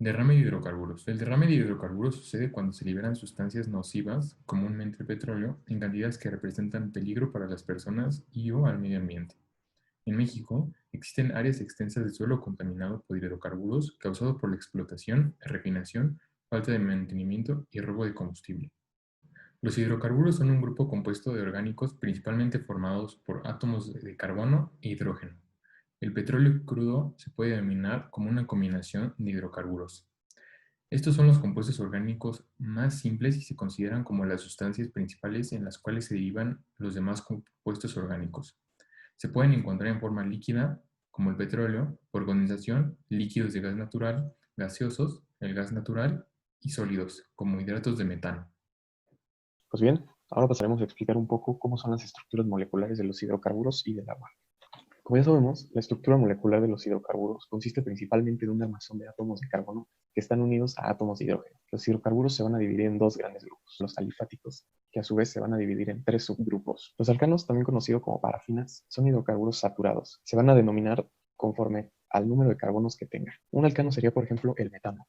Derrame de hidrocarburos. El derrame de hidrocarburos sucede cuando se liberan sustancias nocivas, comúnmente el petróleo, en cantidades que representan peligro para las personas y o al medio ambiente. En México, existen áreas extensas de suelo contaminado por hidrocarburos causado por la explotación, refinación, falta de mantenimiento y robo de combustible. Los hidrocarburos son un grupo compuesto de orgánicos principalmente formados por átomos de carbono e hidrógeno. El petróleo crudo se puede denominar como una combinación de hidrocarburos. Estos son los compuestos orgánicos más simples y se consideran como las sustancias principales en las cuales se derivan los demás compuestos orgánicos. Se pueden encontrar en forma líquida, como el petróleo, por condensación, líquidos de gas natural, gaseosos, el gas natural, y sólidos, como hidratos de metano. Pues bien, ahora pasaremos a explicar un poco cómo son las estructuras moleculares de los hidrocarburos y del agua. Como ya sabemos, la estructura molecular de los hidrocarburos consiste principalmente de un armazón de átomos de carbono que están unidos a átomos de hidrógeno. Los hidrocarburos se van a dividir en dos grandes grupos, los alifáticos, que a su vez se van a dividir en tres subgrupos. Los alcanos, también conocidos como parafinas, son hidrocarburos saturados. Se van a denominar conforme al número de carbonos que tengan. Un alcano sería, por ejemplo, el metano.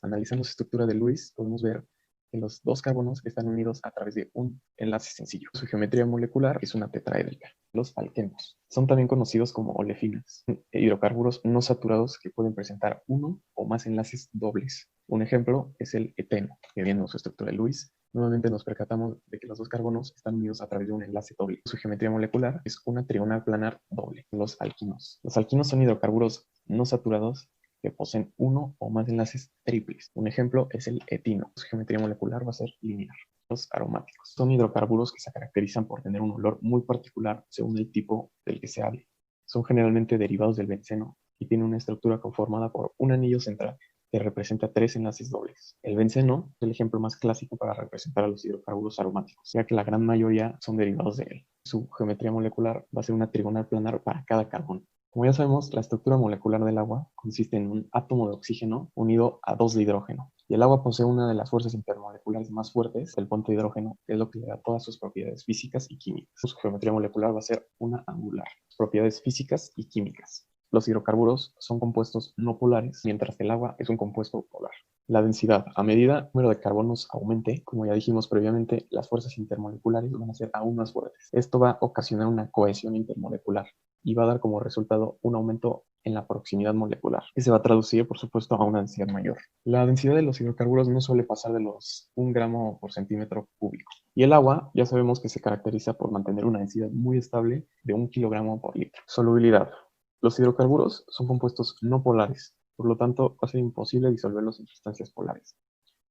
Analizando su estructura de Lewis, podemos ver que los dos carbonos están unidos a través de un enlace sencillo. Su geometría molecular es una tetraédrica. Los alquenos son también conocidos como olefinas, hidrocarburos no saturados que pueden presentar uno o más enlaces dobles. Un ejemplo es el eteno, que viendo su estructura de Lewis, nuevamente nos percatamos de que los dos carbonos están unidos a través de un enlace doble. Su geometría molecular es una trigonal planar doble. Los alquinos. Los alquinos son hidrocarburos no saturados que poseen uno o más enlaces triples. Un ejemplo es el etino. Su geometría molecular va a ser lineal. Los aromáticos son hidrocarburos que se caracterizan por tener un olor muy particular según el tipo del que se hable. Son generalmente derivados del benceno y tienen una estructura conformada por un anillo central que representa tres enlaces dobles. El benceno es el ejemplo más clásico para representar a los hidrocarburos aromáticos, ya que la gran mayoría son derivados de él. Su geometría molecular va a ser una trigonal planar para cada carbono. Como ya sabemos, la estructura molecular del agua consiste en un átomo de oxígeno unido a dos de hidrógeno. Y el agua posee una de las fuerzas intermoleculares más fuertes, el puente de hidrógeno, que es lo que le da todas sus propiedades físicas y químicas. Su geometría molecular va a ser una angular, propiedades físicas y químicas. Los hidrocarburos son compuestos no polares, mientras que el agua es un compuesto polar. La densidad. A medida que el número de carbonos aumente, como ya dijimos previamente, las fuerzas intermoleculares van a ser aún más fuertes. Esto va a ocasionar una cohesión intermolecular y va a dar como resultado un aumento en la proximidad molecular, que se va a traducir, por supuesto, a una densidad mayor. La densidad de los hidrocarburos no suele pasar de los 1 gramo por centímetro cúbico. Y el agua, ya sabemos que se caracteriza por mantener una densidad muy estable de 1 kilogramo por litro. Solubilidad. Los hidrocarburos son compuestos no polares, por lo tanto, va a ser imposible disolverlos en sustancias polares.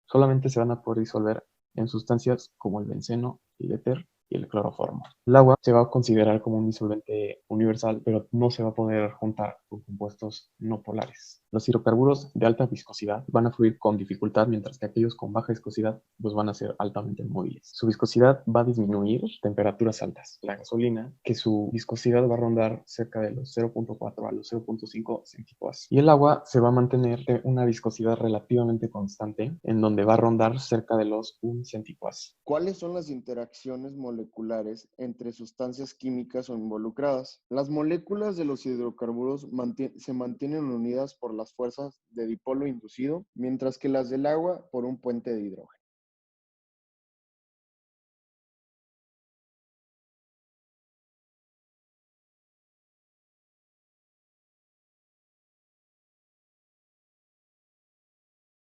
Solamente se van a poder disolver en sustancias como el benceno, el éter y el cloroformo. El agua se va a considerar como un disolvente universal, pero no se va a poder juntar con compuestos no polares. Los hidrocarburos de alta viscosidad van a fluir con dificultad, mientras que aquellos con baja viscosidad pues van a ser altamente móviles. Su viscosidad va a disminuir a temperaturas altas. La gasolina, que su viscosidad va a rondar cerca de los 0.4 a los 0.5 centipoas. Y el agua se va a mantener de una viscosidad relativamente constante, en donde va a rondar cerca de los 1 centipoas. ¿Cuáles son las interacciones moleculares entre sustancias químicas o involucradas? Las moléculas de los hidrocarburos se mantienen unidas por las fuerzas de dipolo inducido, mientras que las del agua por un puente de hidrógeno.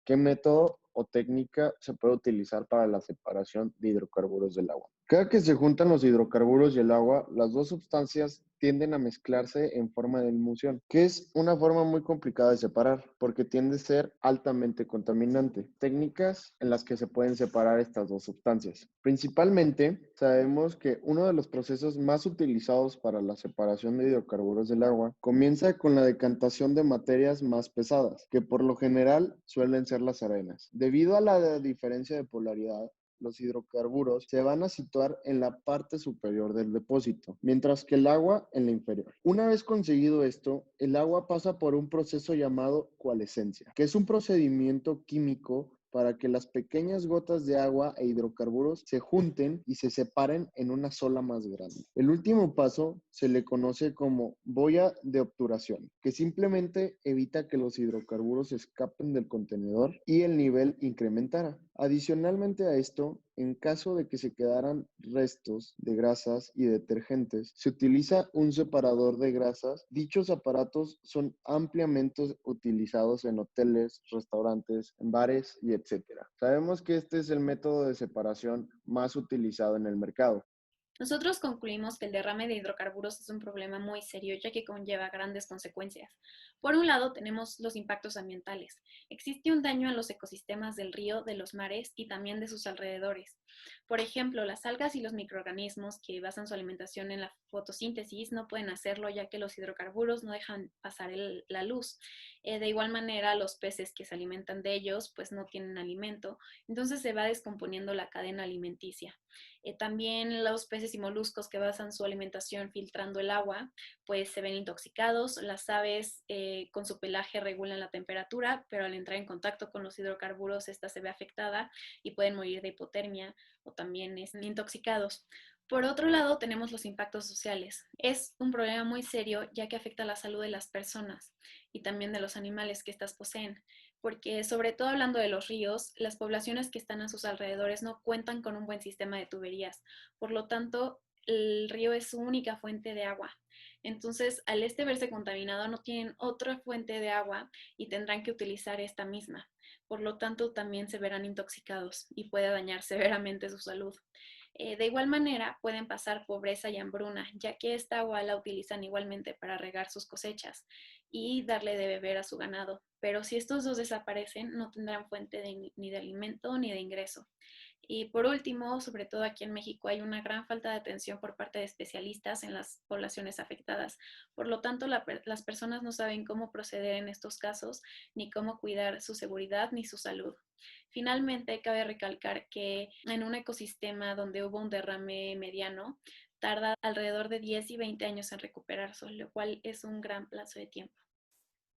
¿Qué método o técnica se puede utilizar para la separación de hidrocarburos del agua? Cada que se juntan los hidrocarburos y el agua, las dos sustancias tienden a mezclarse en forma de emulsión, que es una forma muy complicada de separar, porque tiende a ser altamente contaminante. Técnicas en las que se pueden separar estas dos sustancias. Principalmente, sabemos que uno de los procesos más utilizados para la separación de hidrocarburos del agua comienza con la decantación de materias más pesadas, que por lo general suelen ser las arenas. Debido a la diferencia de polaridad, los hidrocarburos se van a situar en la parte superior del depósito, mientras que el agua en la inferior. Una vez conseguido esto, el agua pasa por un proceso llamado coalescencia, que es un procedimiento químico para que las pequeñas gotas de agua e hidrocarburos se junten y se separen en una sola más grande. El último paso se le conoce como boya de obturación, que simplemente evita que los hidrocarburos escapen del contenedor y el nivel incrementara. Adicionalmente a esto, en caso de que se quedaran restos de grasas y detergentes, se utiliza un separador de grasas. Dichos aparatos son ampliamente utilizados en hoteles, restaurantes, en bares y etcétera. Sabemos que este es el método de separación más utilizado en el mercado. Nosotros concluimos que el derrame de hidrocarburos es un problema muy serio, ya que conlleva grandes consecuencias. Por un lado, tenemos los impactos ambientales. Existe un daño a los ecosistemas del río, de los mares y también de sus alrededores. Por ejemplo, las algas y los microorganismos que basan su alimentación en la fotosíntesis no pueden hacerlo, ya que los hidrocarburos no dejan pasar la luz. De igual manera, los peces que se alimentan de ellos pues no tienen alimento, entonces se va descomponiendo la cadena alimenticia. También los peces y moluscos que basan su alimentación filtrando el agua, pues se ven intoxicados. Las aves con su pelaje regulan la temperatura, pero al entrar en contacto con los hidrocarburos, esta se ve afectada y pueden morir de hipotermia o también intoxicados. Por otro lado, tenemos los impactos sociales. Es un problema muy serio ya que afecta a la salud de las personas y también de los animales que éstas poseen, porque sobre todo hablando de los ríos, las poblaciones que están a sus alrededores no cuentan con un buen sistema de tuberías. Por lo tanto, el río es su única fuente de agua. Entonces, al verse contaminado, no tienen otra fuente de agua y tendrán que utilizar esta misma. Por lo tanto, también se verán intoxicados y puede dañar severamente su salud. De igual manera, pueden pasar pobreza y hambruna, ya que esta agua la utilizan igualmente para regar sus cosechas y darle de beber a su ganado. Pero si estos dos desaparecen, no tendrán fuente ni de alimento ni de ingreso. Y por último, sobre todo aquí en México, hay una gran falta de atención por parte de especialistas en las poblaciones afectadas. Por lo tanto, las personas no saben cómo proceder en estos casos, ni cómo cuidar su seguridad ni su salud. Finalmente, cabe recalcar que en un ecosistema donde hubo un derrame mediano, tarda alrededor de 10 y 20 años en recuperarse, lo cual es un gran plazo de tiempo.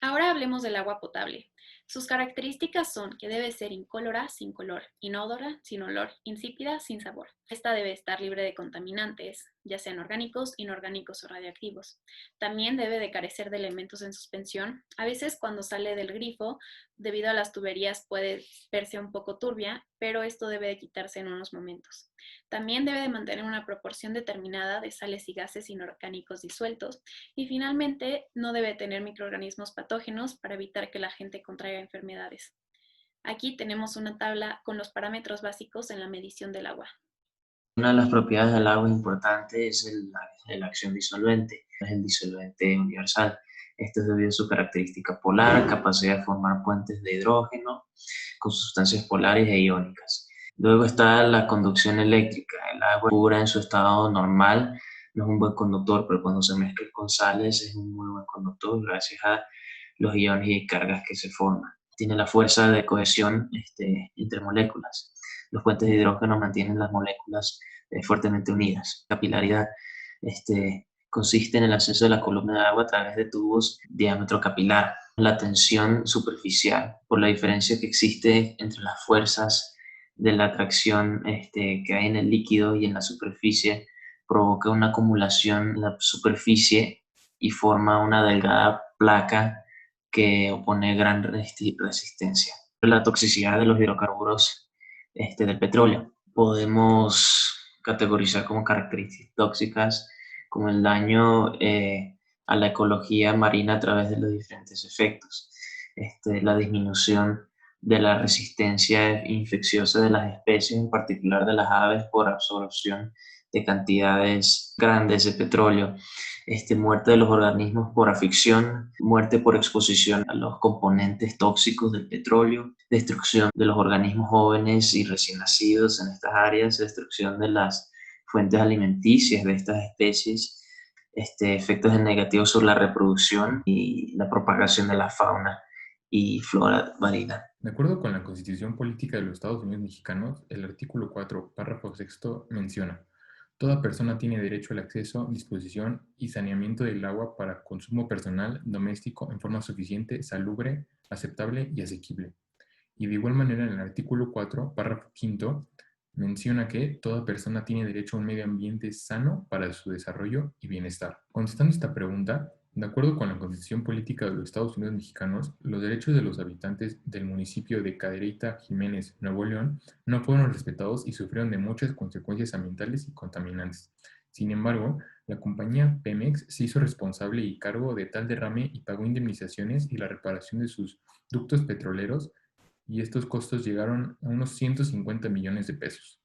Ahora hablemos del agua potable. Sus características son que debe ser incolora, sin color, inodora, sin olor, insípida, sin sabor. Esta debe estar libre de contaminantes, ya sean orgánicos, inorgánicos o radiactivos. También debe de carecer de elementos en suspensión. A veces cuando sale del grifo, debido a las tuberías puede verse un poco turbia, pero esto debe de quitarse en unos momentos. También debe de mantener una proporción determinada de sales y gases inorgánicos disueltos. Y finalmente, no debe tener microorganismos patógenos para evitar que la gente contraiga enfermedades. Aquí tenemos una tabla con los parámetros básicos en la medición del agua. Una de las propiedades del agua importante es la acción disolvente, es el disolvente universal. Esto es debido a su característica polar, capacidad de formar puentes de hidrógeno con sustancias polares e iónicas. Luego está la conducción eléctrica. El agua pura en su estado normal no es un buen conductor, pero cuando se mezcla con sales es un muy buen conductor gracias a los iones y cargas que se forman. Tiene la fuerza de cohesión entre moléculas. Los puentes de hidrógeno mantienen las moléculas fuertemente unidas. Capilaridad consiste en el acceso de la columna de agua a través de tubos diámetro capilar. La tensión superficial, por la diferencia que existe entre las fuerzas de la atracción que hay en el líquido y en la superficie, provoca una acumulación en la superficie y forma una delgada placa que opone gran resistencia. La toxicidad de los hidrocarburos del petróleo. Podemos categorizar como características tóxicas como el daño a la ecología marina a través de los diferentes efectos, la disminución de la resistencia infecciosa de las especies, en particular de las aves, por absorción de cantidades grandes de petróleo, muerte de los organismos por afección, muerte por exposición a los componentes tóxicos del petróleo, destrucción de los organismos jóvenes y recién nacidos en estas áreas, destrucción de las fuentes alimenticias de estas especies, efectos negativos sobre la reproducción y la propagación de la fauna y flora marina. De acuerdo con la Constitución Política de los Estados Unidos Mexicanos, el artículo 4, párrafo sexto, menciona: toda persona tiene derecho al acceso, disposición y saneamiento del agua para consumo personal, doméstico, en forma suficiente, salubre, aceptable y asequible. Y de igual manera, en el artículo 4, párrafo quinto, menciona que toda persona tiene derecho a un medio ambiente sano para su desarrollo y bienestar. Contestando esta pregunta, de acuerdo con la Constitución Política de los Estados Unidos Mexicanos, los derechos de los habitantes del municipio de Cadereyta Jiménez, Nuevo León, no fueron respetados y sufrieron de muchas consecuencias ambientales y contaminantes. Sin embargo, la compañía Pemex se hizo responsable y cargo de tal derrame y pagó indemnizaciones y la reparación de sus ductos petroleros, y estos costos llegaron a unos 150 millones de pesos.